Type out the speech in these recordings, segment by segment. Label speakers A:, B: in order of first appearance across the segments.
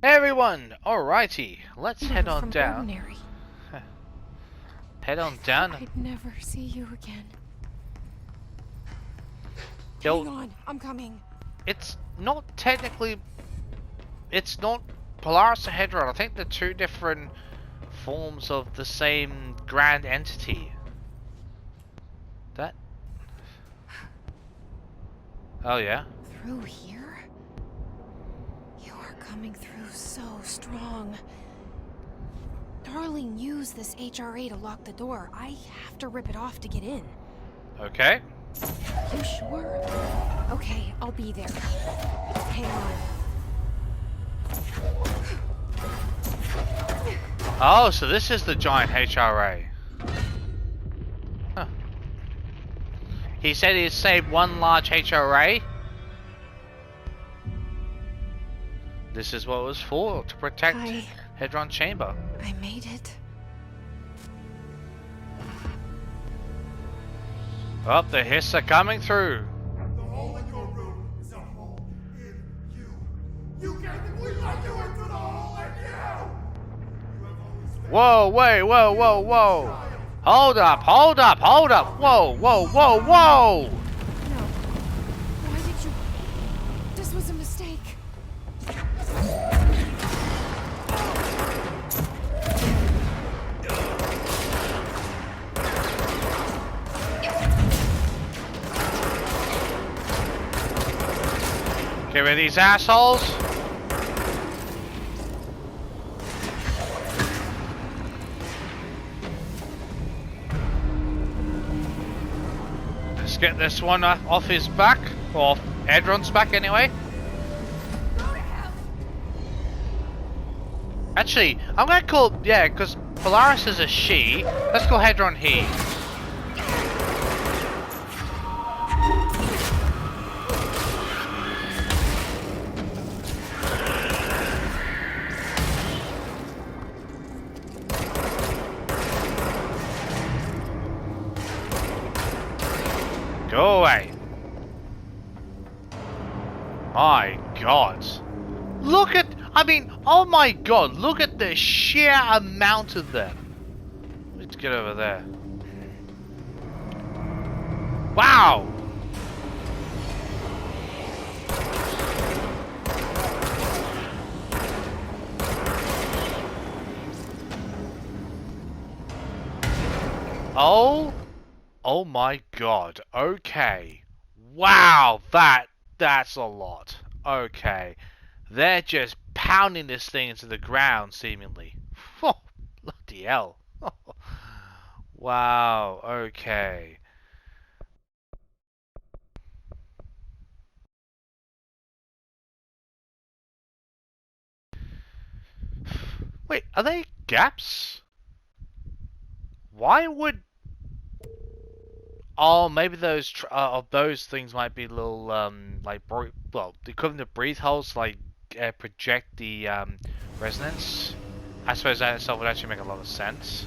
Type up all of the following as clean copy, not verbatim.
A: Hey everyone! Alrighty, let's head
B: Never
A: on
B: from
A: down.
B: ordinary.
A: Head
B: I
A: on
B: thought
A: down.
B: I'd never see you again.
A: Yo,
B: Hang on, I'm coming.
A: it's not technically... It's not Polaris or Hedron. I think they're two different forms of the same grand entity. That... Oh yeah?
B: Through here? You are coming through so strong. Darling used this HRA to lock the door. I have to rip it off to get in.
A: Okay.
B: You sure? Okay, I'll be there. Hang on.
A: Oh, so this is the giant HRA. Huh. He said he'd saved one large HRA. This is what it was for, to protect Hedron Chamber.
B: I made it.
A: Oh, the hiss are coming through.
C: The hole in your room is a hole in you. You can't think we let you into the hole in you! You have always been
A: Whoa, wait, whoa, whoa, whoa. Hold up, hold up, hold up. Whoa, whoa, whoa, whoa.
B: No. Why did you... This was a mistake.
A: Get rid of these assholes. Let's get this one off his back. Or Hedron's back anyway. Actually, I'm gonna call, yeah, because Polaris is a she. Let's call Hedron he. Go away. My God. Look at, I mean, oh my God, look at the sheer amount of them. Let's get over there. Wow. Oh my God. Okay. Wow, that's a lot. Okay. They're just pounding this thing into the ground, seemingly. Oh, bloody hell. Wow, okay. Wait, are they gaps? Why would... Oh, maybe those things might be little, like, well, the equivalent of breathe holes, like, project the, resonance. I suppose that itself would actually make a lot of sense.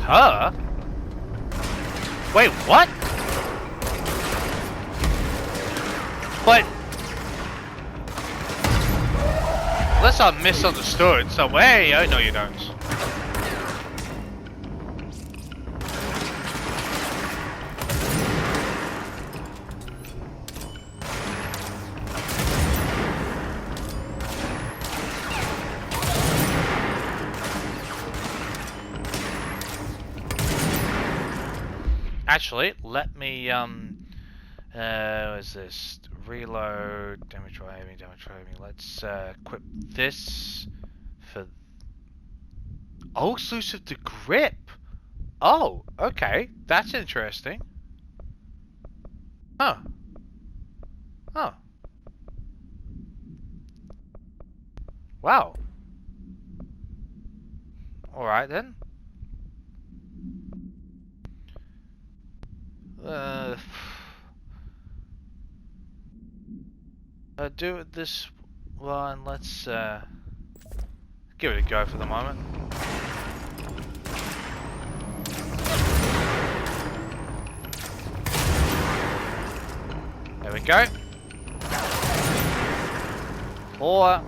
A: Her? Wait, what? But... Unless I misunderstood, so hey, oh no you don't. Actually, let me, what is this? Reload, damage driving, damage driving. Let's, equip this for... Oh, exclusive to grip! Oh, okay. That's interesting. Huh. Huh. Wow. Alright then. Do this one. Let's give it a go for the moment. There we go. Or...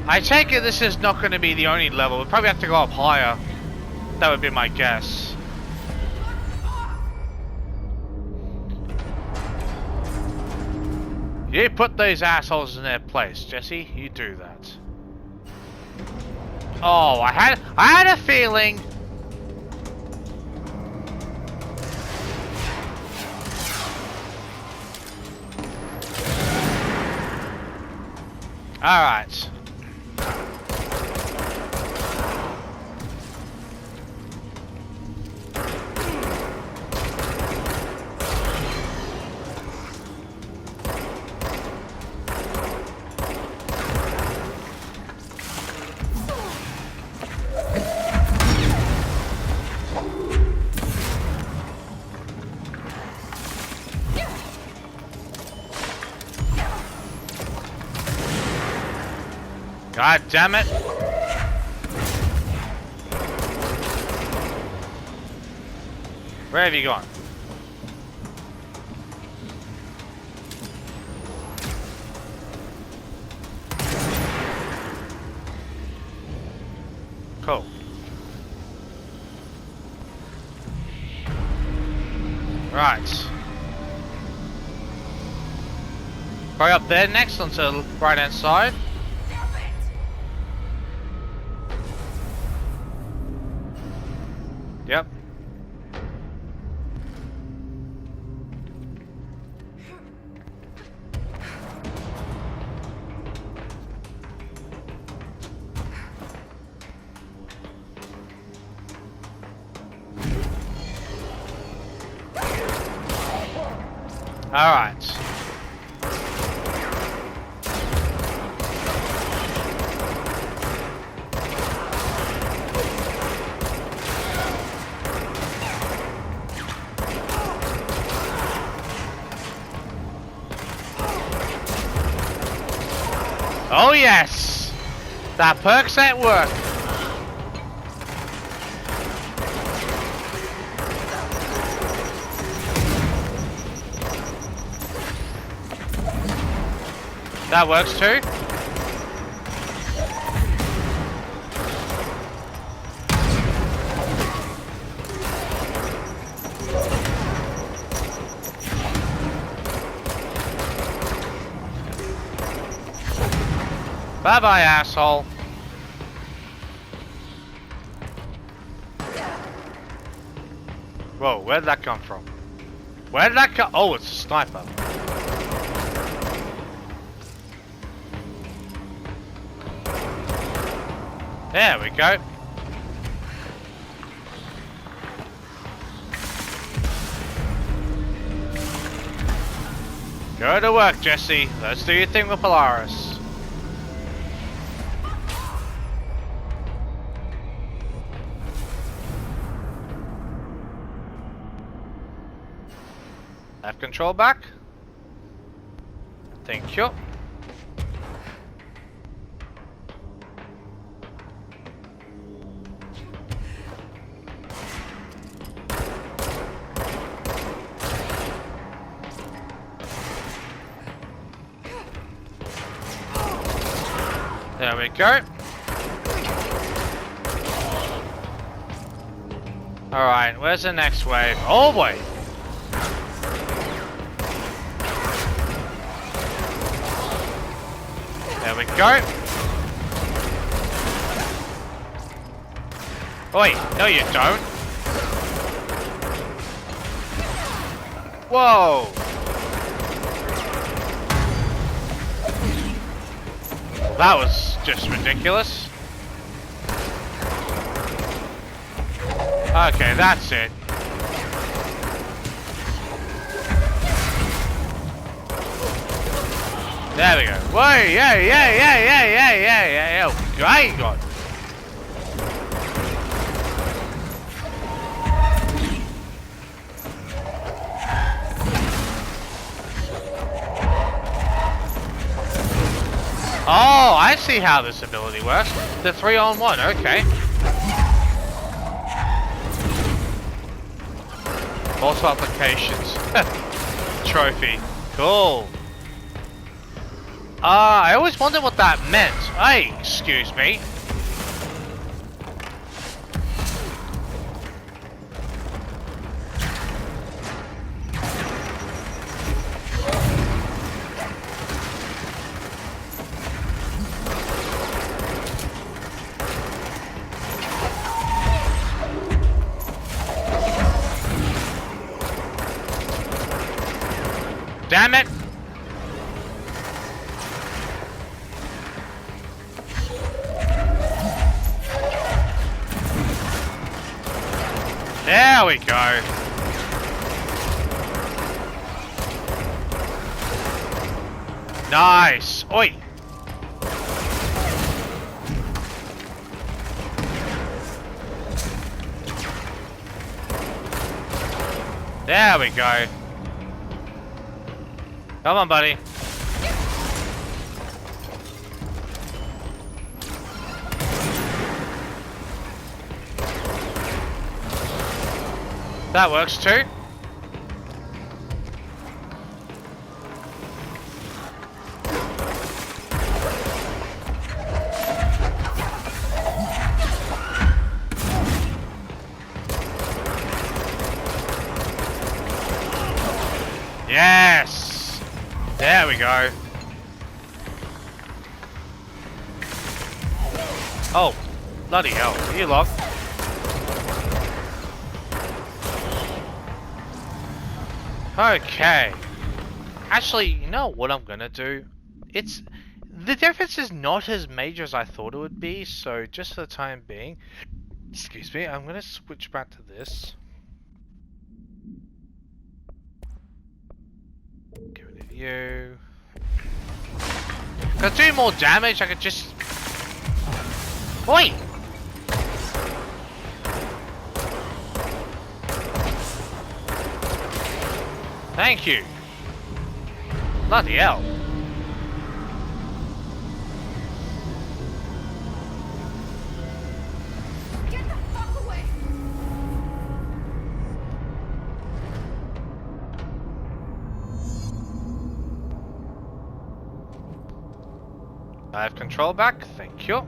A: I take it this is not going to be the only level. We'll probably have to go up higher. That would be my guess. You put those assholes in their place, Jesse. You do that. Oh, I had a feeling. All right. God damn it. Where have you gone? Cool. Right. Right up there next onto the right hand side. Yep. All right. Oh yes! That perk's at work. That works too. Bye-bye, asshole. Whoa, where did that come from? Where did that come? Oh, it's a sniper. There we go. Go to work, Jesse. Let's do your thing with Polaris. Have control back. Thank you. There we go. Alright, where's the next wave? Oh boy! There we go. Wait, no you don't. Whoa! That was just ridiculous. Okay, that's it. There we go. Whoa, yeah. Oh, great God. Oh, I I see how this ability works. The 3-on-1, okay. Multiple applications. Trophy. Cool. I always wondered what that meant. Hey, excuse me. Damn it! There we go. Nice. Oi. There we go. Come on, buddy. That works too. Yes! There we go. Oh, bloody hell. Are you locked? Okay. Actually, you know what I'm gonna do? The difference is not as major as I thought it would be, so just for the time being, excuse me, I'm gonna switch back to this. Get rid of you. If I do more damage, I could just... Oi! Thank you. Bloody hell.
B: Get the fuck away!
A: I have control back, thank you.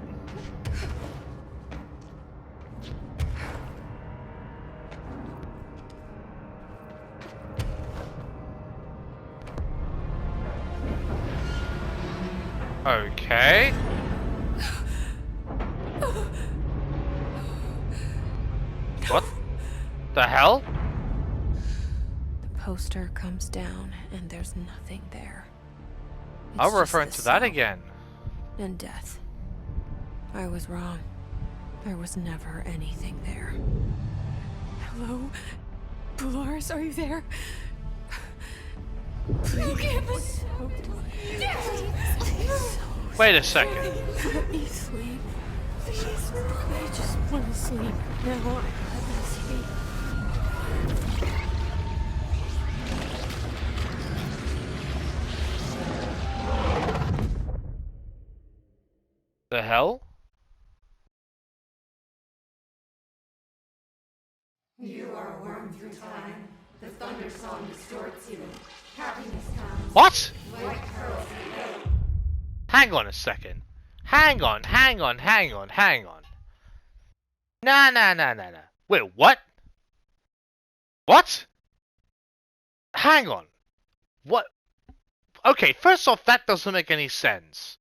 A: Okay. What the hell?
B: The poster comes down and there's nothing there.
A: I'll
B: It's
A: refer
B: just
A: to
B: the
A: that
B: cell
A: again.
B: and death. I was wrong. There was never anything there. Hello? Polaris, are you there? Please.
A: Wait a second.
B: Let me sleep. Please. I just want to sleep. Now, let me sleep.
A: The hell?
D: You are a worm through time. The thunder song distorts you. Happiness comes.
A: What?
D: White pearls and gold.
A: Hang on a second. Hang on. Nah. Wait, what? What? Hang on. What? Okay, first off, that doesn't make any sense.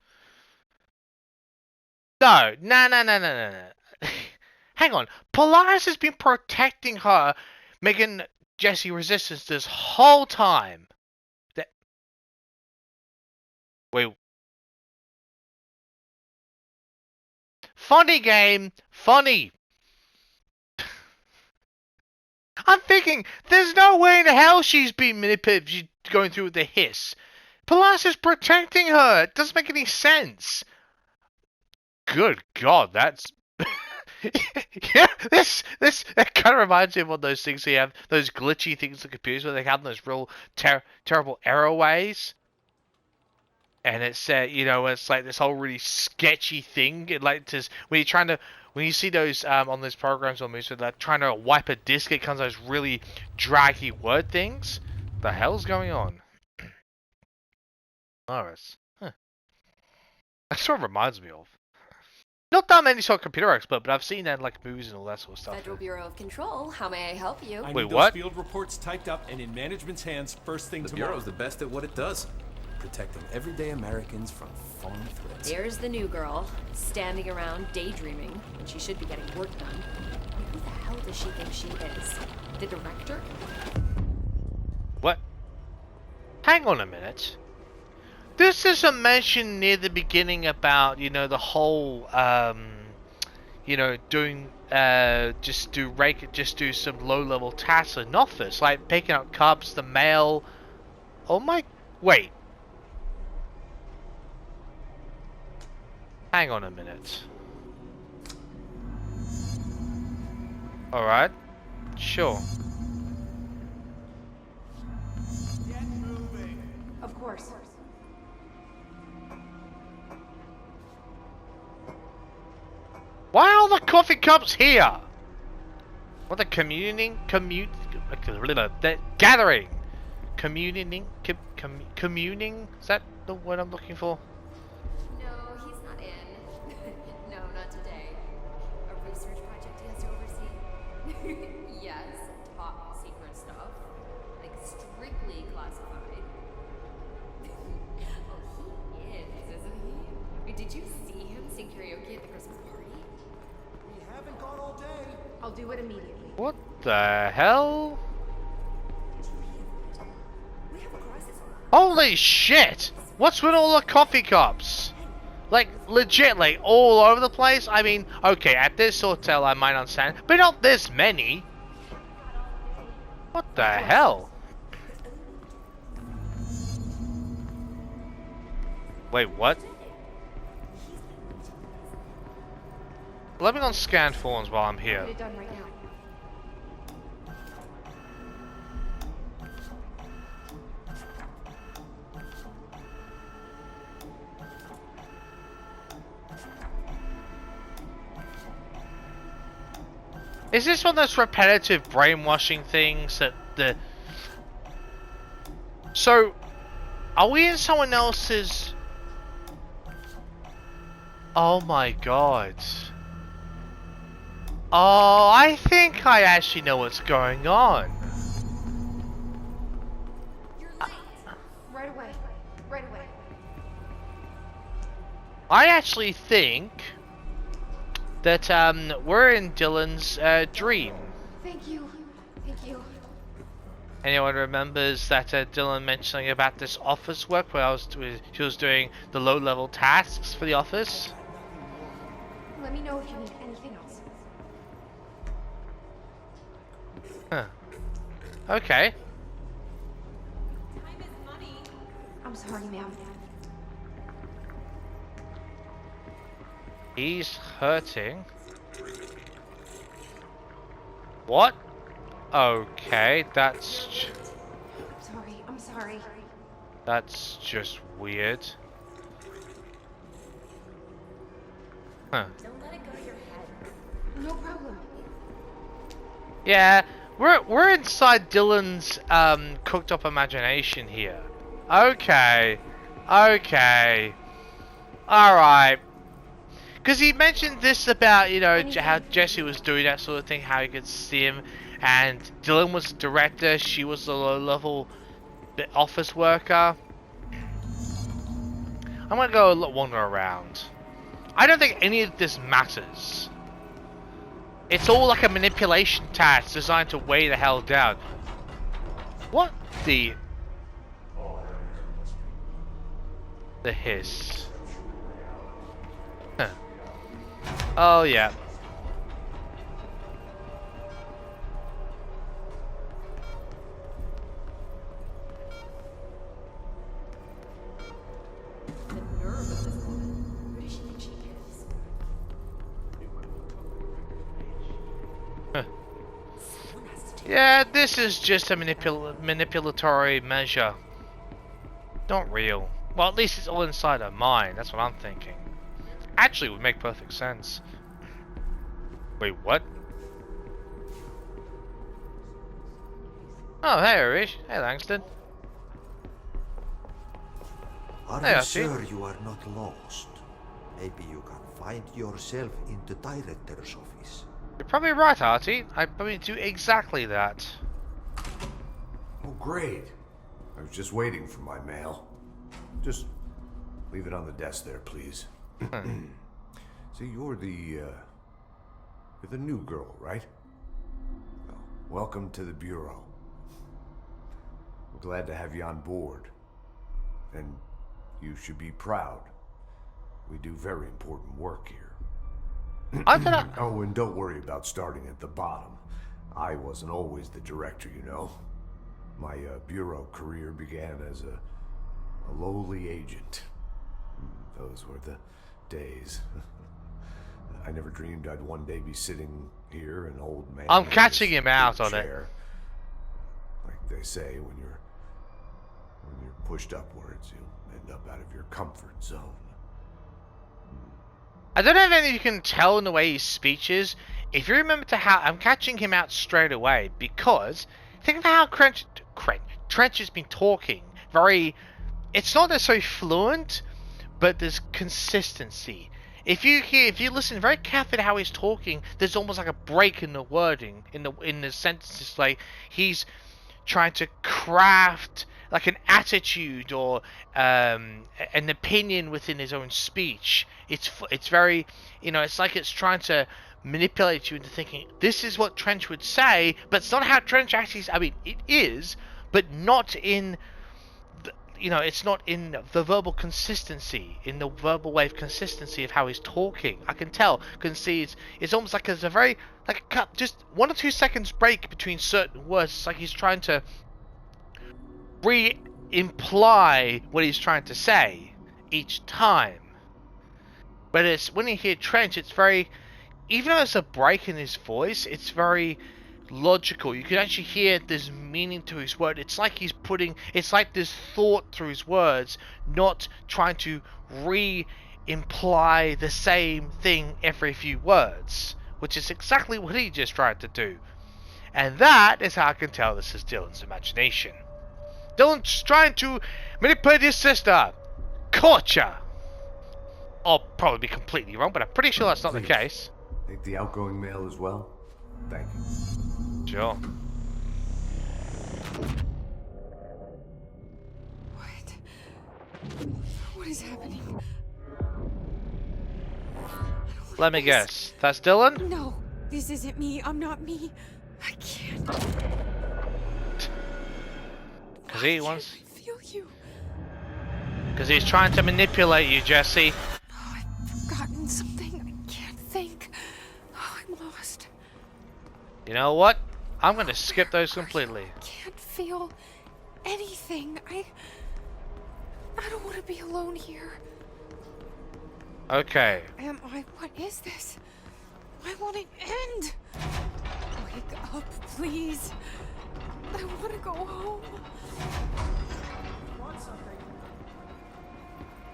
A: No. Hang on. Polaris has been protecting her, making Jesse resistance this whole time. Wait. Funny game. Funny. I'm thinking, there's no way in hell she's being manipulated. She's going through the hiss. Polaris is protecting her. It doesn't make any sense. Good God, that's... yeah, that kind of reminds me of one of those things they have, those glitchy things in computers where they have those real terrible error ways. and it said, you know, it's like this whole really sketchy thing. It like just when you're trying to, when you see those on those programs or movies where they're trying to wipe a disc, it comes those really draggy word things. The hell's going on? Iris. Huh. That sort of reminds me of. Not that many sort of computer expert, but I've seen that in like movies and all that sort of stuff.
E: Federal Bureau of Control, how may I help you?
F: I
A: Wait,
F: need those
A: what?
F: field reports typed up and in management's hands first thing
G: The
F: tomorrow.
G: Bureau's the best at what it does. Protecting everyday Americans from foreign threats.
E: There's the new girl, standing around daydreaming when she should be getting work done. Who the hell does she think she is? The director?
A: What? Hang on a minute. This is a mention near the beginning about, you know, the whole, you know, doing, just do some low-level tasks in office, like picking up cups, the mail. Oh my, wait. Hang on a minute. Alright. Sure.
C: Get moving.
D: Of course.
A: Why are all the coffee cups here? What the communing? The gathering. Communing? Is that the word I'm looking for?
E: No, he's not in. No, not today. A research project he has to oversee. Yes, top secret stuff. Like strictly classified. Oh, he is, isn't he? Wait, did you see him sing karaoke at the Christmas party?
C: We haven't gone all day.
D: I'll do it immediately.
A: What the hell?
D: We have a crisis.
A: Holy shit! What's with all the coffee cups? Like, legit, like, all over the place? I mean, okay, at this hotel I might understand, but not this many. What the hell? Wait, what? Let me go on scan forms while I'm here.
D: Get it done right now.
A: Is this one of those repetitive brainwashing things that the... So, are we in someone else's... Oh my god. Oh, I think I actually know what's going on.
D: You're late. Right away. Right away.
A: I actually think that we're in Dylan's dream.
D: Thank you. Thank you.
A: Anyone remembers that Dylan mentioned something about this office work where she was doing the low-level tasks for the office?
D: Let me know if you need anything else.
A: Huh. Okay.
D: I'm sorry, ma'am.
A: He's hurting. What? Okay, that's
D: I'm sorry.
A: that's just weird. Huh.
E: Don't let it go to your head.
D: No problem.
A: Yeah, we're inside Dylan's cooked up imagination here. Okay. Okay. Alright. Because he mentioned this about, you know, how Jesse was doing that sort of thing, how he could see him, and Dylan was the director, she was the low-level office worker. I'm gonna go wander around. I don't think any of this matters. It's all like a manipulation task designed to weigh the hell down. What the hiss? Huh. Oh yeah.
E: The nerve of this woman. Who does she think she is?
A: Huh.
E: Someone has to take
A: Yeah, this is just a manipulatory measure. Not real. Well, at least it's all inside her mind. That's what I'm thinking. Actually, it would make perfect sense. Wait, what? Oh, hey, Arish. Hey, Langston.
H: Are
A: Hey,
H: you
A: Archie.
H: sure you are not lost? Maybe you can find yourself in the director's office.
A: You're probably right, Artie. I probably do exactly that.
C: Oh, great. I was just waiting for my mail. Just leave it on the desk there, please. See, you're the new girl, right? Well, welcome to the Bureau. We're glad to have you on board. And you should be proud. We do very important work here.
A: I don't know.
C: Oh, and don't worry about starting at the bottom. I wasn't always the director, you know. My bureau career began as a lowly agent. Those were the days. I never dreamed I'd one day be sitting here, an old man.
A: I'm
C: in
A: catching
C: this
A: him out
C: big
A: on it.
C: chair. Like they say, when you're pushed upwards, you end up out of your comfort zone.
A: I don't know if you can tell in the way his speech is. If you remember to how I'm catching him out straight away because think of how Trench has been talking. It's not necessarily fluent, but there's consistency. If you listen very carefully to how he's talking, there's almost like a break in the wording, in the sentences. Like he's trying to craft like an attitude or an opinion within his own speech. It's very, it's like it's trying to manipulate you into thinking this is what Trench would say, but it's not how Trench actually. I mean, it is, but not in. It's not in the verbal consistency, in the verbal wave consistency of how he's talking. I can tell, can see it's almost like there's a very like a cut, just 1 or 2 seconds break between certain words. It's like he's trying to re-imply what he's trying to say each time. But it's when you hear Trench, it's very, even though there's a break in his voice, it's very logical. You can actually hear there's meaning to his word. It's like it's like there's thought through his words, not trying to re-imply the same thing every few words, which is exactly what he just tried to do. And that is how I can tell this is Dylan's imagination. Dylan's trying to manipulate his sister. Caught ya! I'll probably be completely wrong, but I'm pretty sure that's not the case.
C: Take the outgoing mail as well. Thank you.
A: Sure.
B: What is happening?
A: Let me guess. That's Dylan?
B: No, this isn't me. I'm not me. I can't.
A: Because he wants.
B: I feel you.
A: Because he's trying to manipulate you, Jesse.
B: Oh, I've forgotten something. I can't think. Oh, I'm lost.
A: You know what? I'm going to skip those completely.
B: I can't feel anything. I don't want to be alone here.
A: Okay.
B: Am I? What is this? Why won't it end? Wake up, please. I want to go home.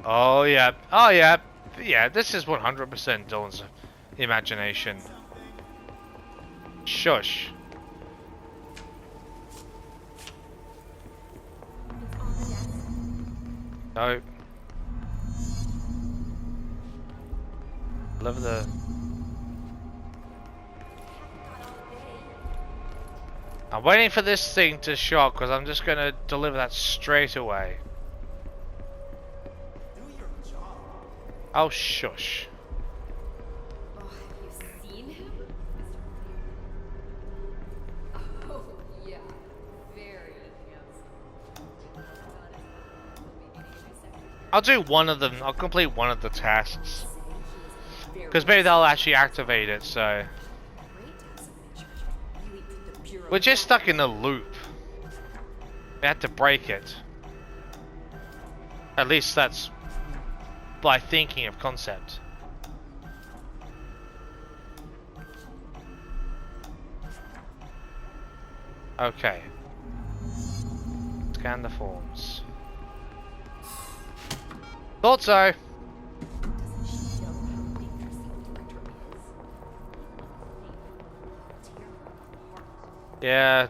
A: Oh, yeah. Oh, yeah. Yeah, this is 100% Dylan's imagination. Shush. No. Love the... I'm waiting for this thing to shock because I'm just going to deliver that straight away. Oh, shush.
E: Oh, have you seen him? Oh, yeah. Very handsome.
A: I'll do one of them. I'll complete one of the tasks. Because maybe they'll actually activate it, so... We're just stuck in a loop. We had to break it. At least that's by thinking of concept. Okay. Scan the forms. Thought so.
E: Doesn't show how big their scene director is. Tear her apart.
A: Yeah.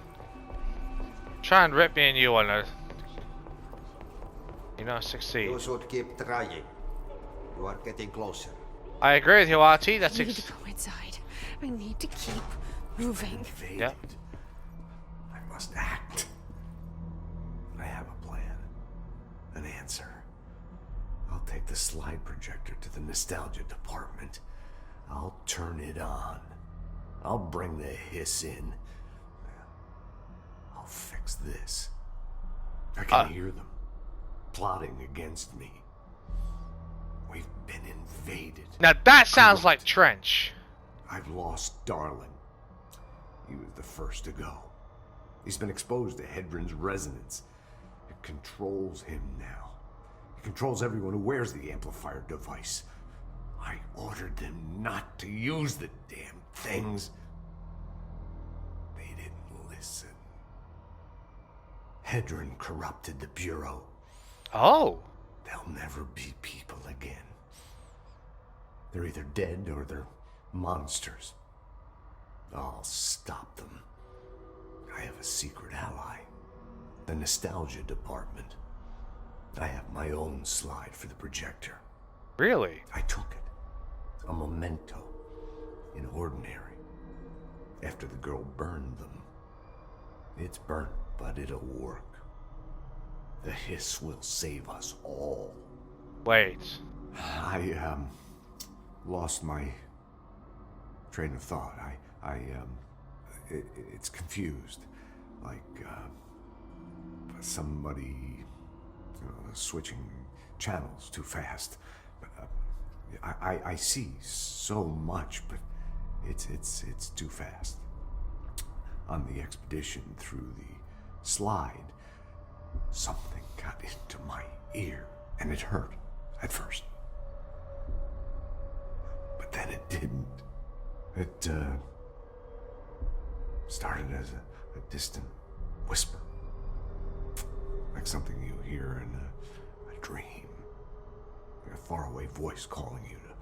A: Try and rip me a new one. You don't succeed.
H: You should keep trying. You are getting closer.
A: I agree with you, RT. That's
B: I need to go inside. I need to keep moving.
C: Invaded.
A: Yep.
C: I must act. I have a plan. An answer. I'll take the slide projector to the nostalgia department. I'll turn it on. I'll bring the hiss in. I'll fix this. I can hear them plotting against me. We've been invaded.
A: Now that sounds like Trench.
C: I've lost Darling. He was the first to go. He's been exposed to Hedron's resonance. It controls him now. It controls everyone who wears the amplifier device. I ordered them not to use the damn things. They didn't listen. Hedron corrupted the Bureau.
A: Oh.
C: They'll never be people again. They're either dead or they're monsters. I'll stop them. I have a secret ally. The nostalgia department. I have my own slide for the projector.
A: Really?
C: I took it. A memento. In ordinary. After the girl burned them. It's burnt, but it'll work. The hiss will save us all.
A: Wait.
C: I lost my train of thought. It's confused. Like, somebody, switching channels too fast. But, I see so much, but it's too fast. On the expedition through the slide, something got into my ear, and it hurt at first. But then it didn't. It started as a distant whisper, like something you hear in a dream, like a faraway voice calling you to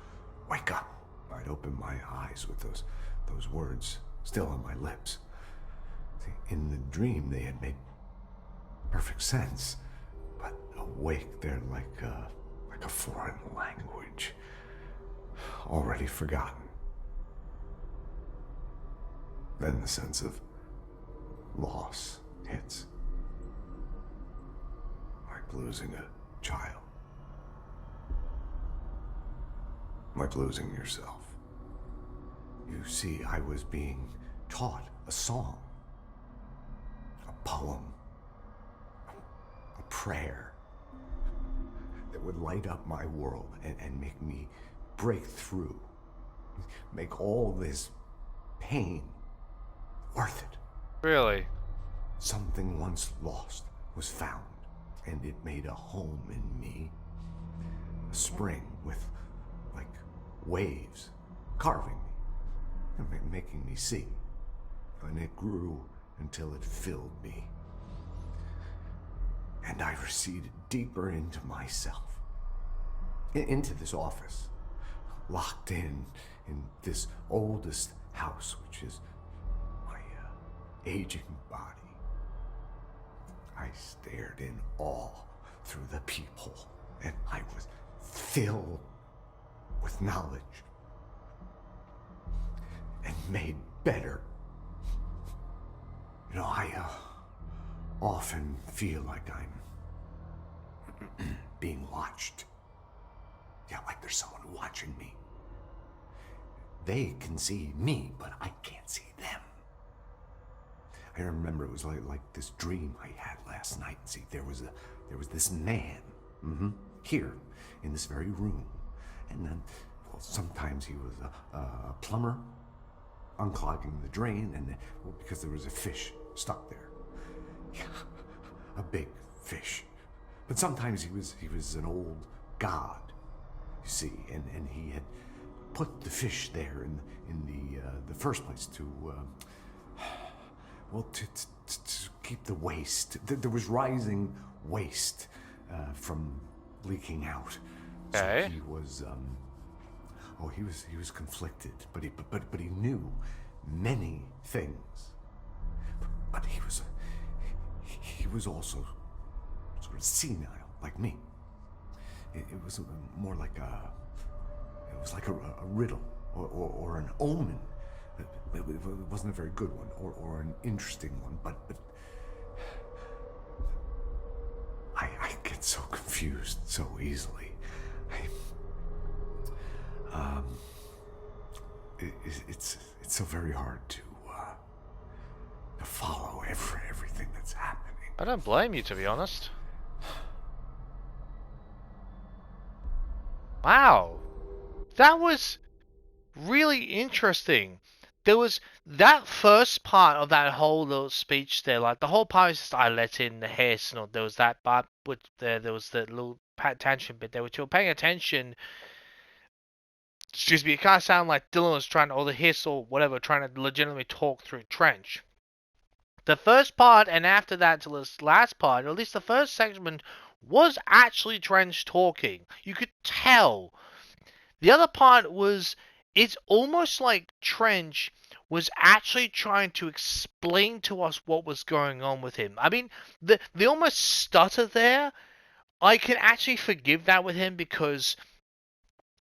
C: wake up. I'd open my eyes with those words still on my lips. See, in the dream, they had made perfect sense, but awake, they're like a foreign language, already forgotten. Then the sense of loss hits, like losing a child, like losing yourself. You see, I was being taught a song, a poem, a prayer that would light up my world and make me break through, make all this pain worth it.
A: Really?
C: Something once lost was found, and it made a home in me. A spring with, like, waves carving me, and making me see. And it grew until it filled me. And I receded deeper into myself, into this office, locked in this oldest house, which is my aging body. I stared in awe through the peephole, and I was filled with knowledge and made better. I often feel like I'm being watched. Yeah, like there's someone watching me. They can see me, but I can't see them. I remember it was like this dream I had last night. See, there was this man, here, in this very room. And then, well, sometimes he was a plumber, unclogging the drain, and because there was a fish stuck there. Yeah, a big fish. But sometimes he was an old god, you see, and he had put the fish there in the first place to keep the waste. There was rising waste from leaking out, So
A: Okay.
C: he was, oh, he was conflicted, but he knew many things. But he was also sort of senile, like me. It was more like it was like a riddle or an omen. It wasn't a very good one or an interesting one, but I get so confused so easily. It's so very hard to follow everything that's happening.
A: I don't blame you, to be honest. Wow. That was really interesting. There was that first part of that whole little speech there, like the whole part was just I let in the hiss, and there was that part with there was the little tangent bit there, which you were paying attention. Excuse me, it kind of sounded like Dylan was trying to, or the hiss or whatever, trying to legitimately talk through Trench. The first part, and after that to this last part, or at least the first segment, was actually Trench talking. You could tell. The other part was, it's almost like Trench was actually trying to explain to us what was going on with him. I mean, the almost stutter there, I can actually forgive that with him because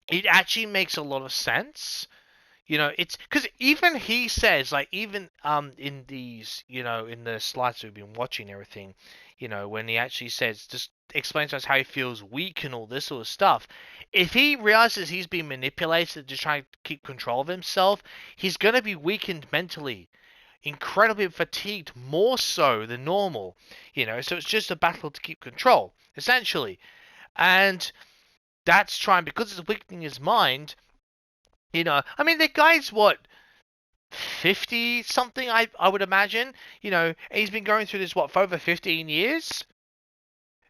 A: it actually makes a lot of sense. You know, it's because even he says, like, even in these, you know, in the slides we've been watching, everything, you know, when he actually says, just explains to us how he feels weak and all this sort of stuff. If he realizes he's being manipulated to try to keep control of himself, he's gonna be weakened mentally, incredibly fatigued, more so than normal. You know, so it's just a battle to keep control, essentially, and that's trying because it's weakening his mind. You know, I mean, the guy's what, 50 something, I would imagine. You know, and he's been going through this, what, for over 15 years?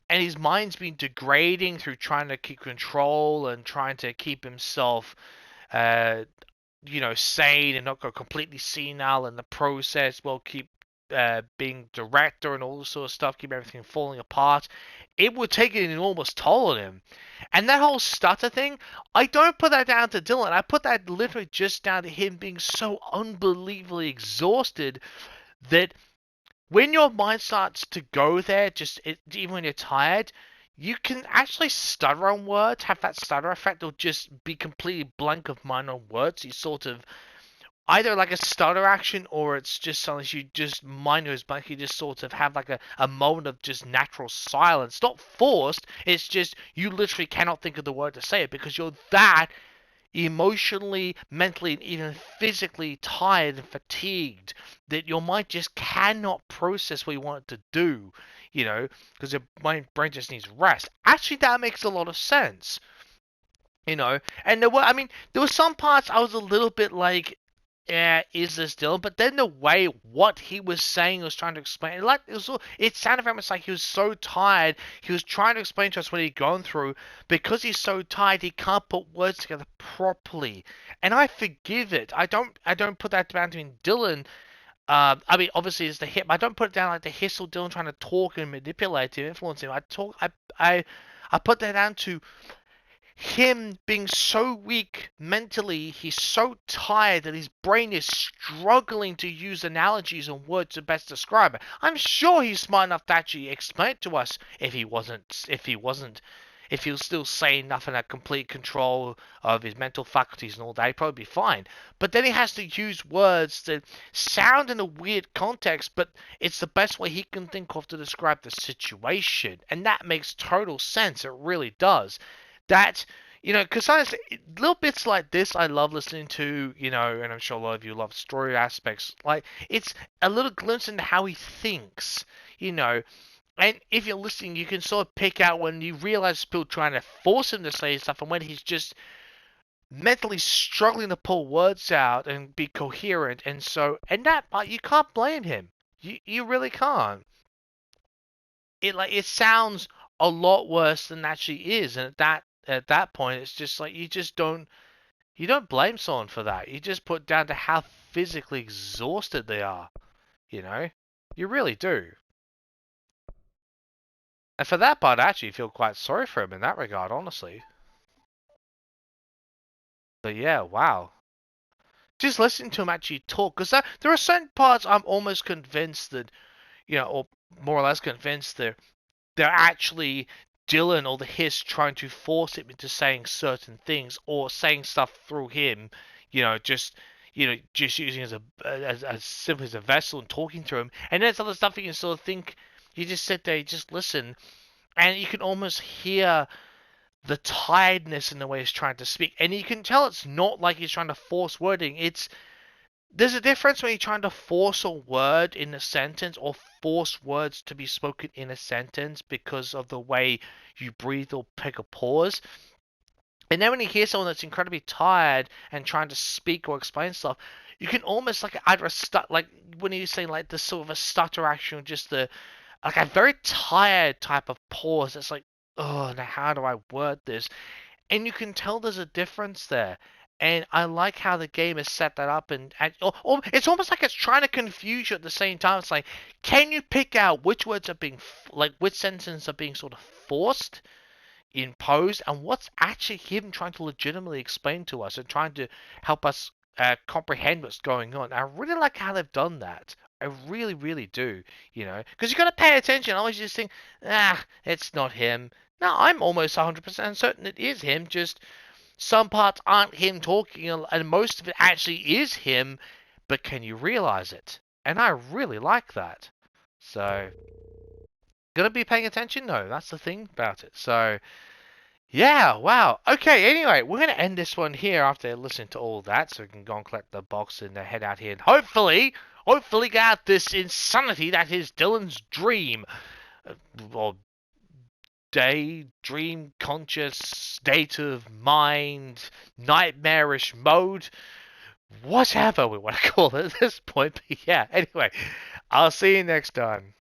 A: And his mind's been degrading through trying to keep control and trying to keep himself, uh, you know, sane and not go completely senile in the process. Well, keep being director and all this sort of stuff, keep everything falling apart. It would take an enormous toll on him. And that whole stutter thing, I don't put that down to Dylan. I put that literally just down to him being so unbelievably exhausted that when your mind starts to go there, even when you're tired, you can actually stutter on words, have that stutter effect, or just be completely blank of mind on words. You sort of either like a stutter action, or it's just something you just mind goes blank. You just sort of have like a moment of just natural silence, not forced. It's just you literally cannot think of the word to say it because you're that emotionally, mentally, and even physically tired and fatigued that your mind just cannot process what you want it to do, you know, because your brain just needs rest. Actually, that makes a lot of sense, you know. And there were, I mean, there were some parts I was a little bit like, yeah, is this Dylan? But then the way what he was saying was trying to explain, like it sounded very much like he was so tired. He was trying to explain to us what he'd gone through because he's so tired he can't put words together properly. And I forgive it. I don't put that down to Dylan. I mean, obviously it's the hit. But I don't put it down like the Hissel Dylan trying to talk and manipulate him, influence him. I put that down to him being so weak mentally, he's so tired that his brain is struggling to use analogies and words to best describe it. I'm sure he's smart enough to actually explain it to us if he was still sane enough and had complete control of his mental faculties and all that, he'd probably be fine. But then he has to use words that sound in a weird context, but it's the best way he can think of to describe the situation. And that makes total sense. It really does. That, you know, because honestly, little bits like this I love listening to, you know, and I'm sure a lot of you love story aspects. Like, it's a little glimpse into how he thinks, you know. And if you're listening, you can sort of pick out when you realize people trying to force him to say stuff and when he's just mentally struggling to pull words out and be coherent. And so, and that, you can't blame him. You really can't. It sounds a lot worse than it actually is, and at that point, it's just like you don't blame someone for that. You just put down to how physically exhausted they are. You know, you really do. And for that part, I actually feel quite sorry for him in that regard, honestly. But yeah, wow. Just listen to him actually talk, because there are certain parts I'm almost convinced that, or more or less convinced that they're actually Dylan or the Hiss trying to force him into saying certain things or saying stuff through him, just just using as simply as a vessel and talking to him. And there's other stuff you can sort of think. You just sit there, you just listen, and you can almost hear the tiredness in the way he's trying to speak, and you can tell it's not like he's trying to force wording. There's a difference when you're trying to force a word in a sentence or force words to be spoken in a sentence because of the way you breathe or pick a pause. And then when you hear someone that's incredibly tired and trying to speak or explain stuff, you can almost like either like when you say like the sort of a stutter action or just like a very tired type of pause. It's like, oh, now how do I word this? And you can tell there's a difference there. And I like how the game has set that up, or it's almost like it's trying to confuse you at the same time. It's like, can you pick out which words are being like which sentences are being sort of forced, imposed, and what's actually him trying to legitimately explain to us and trying to help us comprehend what's going on. I really like how they've done that. I really, really do. Because you got to pay attention. Otherwise, you just think, it's not him. No, I'm almost 100% certain it is him. Just some parts aren't him talking, and most of it actually is him. But can you realize it? And I really like that. So, gonna be paying attention? No, that's the thing about it. So, yeah, wow. Okay, anyway, we're going to end this one here after listening to all that, so we can go and collect the box and head out here and hopefully get out this insanity that is Dylan's dream. Or dream, conscious, state of mind, nightmarish mode, whatever we want to call it at this point. But yeah, anyway, I'll see you next time.